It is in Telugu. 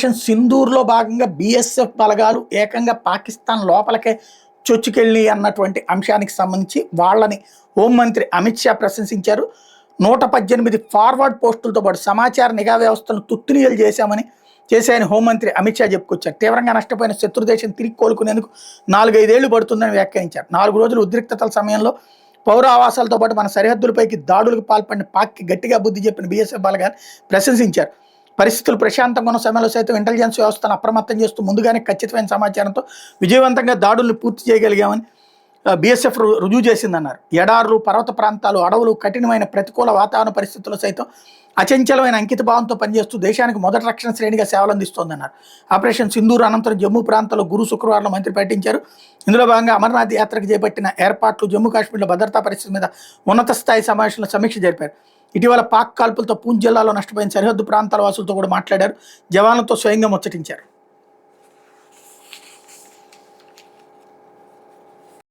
ఆపరేషన్ సింధూర్లో భాగంగా బీఎస్ఎఫ్ బలగాలు ఏకంగా పాకిస్తాన్ లోపలికే చొచ్చుకెళ్ళి అన్నటువంటి అంశానికి సంబంధించి వాళ్ళని హోంమంత్రి అమిత్ షా ప్రశంసించారు. 118 ఫార్వర్డ్ పోస్టులతో పాటు సమాచార నిఘా వ్యవస్థను తుత్తునియలు చేశాయని హోంమంత్రి అమిత్ షా చెప్పుకొచ్చారు. తీవ్రంగా నష్టపోయిన శత్రుదేశం తిరిగి కోలుకునేందుకు 4-5 ఏళ్లు పడుతుందని వ్యాఖ్యానించారు. 4 రోజులు ఉద్రిక్తతల సమయంలో పౌర ఆవాసాలతో పాటు మన సరిహద్దులపైకి దాడులకు పాల్పడిన పాక్కి గట్టిగా బుద్ధి చెప్పిన బీఎస్ఎఫ్ బలగాన్ని ప్రశంసించారు. పరిస్థితులు ప్రశాంతంగా ఉన్న సమయంలో సైతం ఇంటెలిజెన్స్ వ్యవస్థను అప్రమత్తం చేస్తూ ముందుగానే ఖచ్చితమైన సమాచారంతో విజయవంతంగా దాడులను పూర్తి చేయగలిగామని బీఎస్ఎఫ్ రుజువు చేసిందన్నారు. ఎడారులు, పర్వత ప్రాంతాలు, అడవులు, కఠినమైన ప్రతికూల వాతావరణ పరిస్థితుల్లో సైతం అచంచలమైన అంకితభావంతో పనిచేస్తూ దేశానికి మొదటి రక్షణ శ్రేణిగా సేవలందిస్తోందన్నారు. ఆపరేషన్ సింధూర్ అనంతరం జమ్మూ ప్రాంతంలో శుక్రవారం మంత్రి పర్యటించారు. ఇందులో భాగంగా అమర్నాథ్ యాత్రకు చేపట్టిన ఏర్పాట్లు, జమ్మూ కాశ్మీర్లో భద్రతా పరిస్థితి మీద ఉన్నత స్థాయి సమావేశంలో సమీక్ష జరిపారు. ఇటీవల పాక్ కాల్పులతో పూంచ్ జిల్లాలో నష్టపోయిన సరిహద్దు ప్రాంతాల వాసులతో కూడా మాట్లాడారు. జవాన్లతో స్వయంగా ముచ్చటించారు.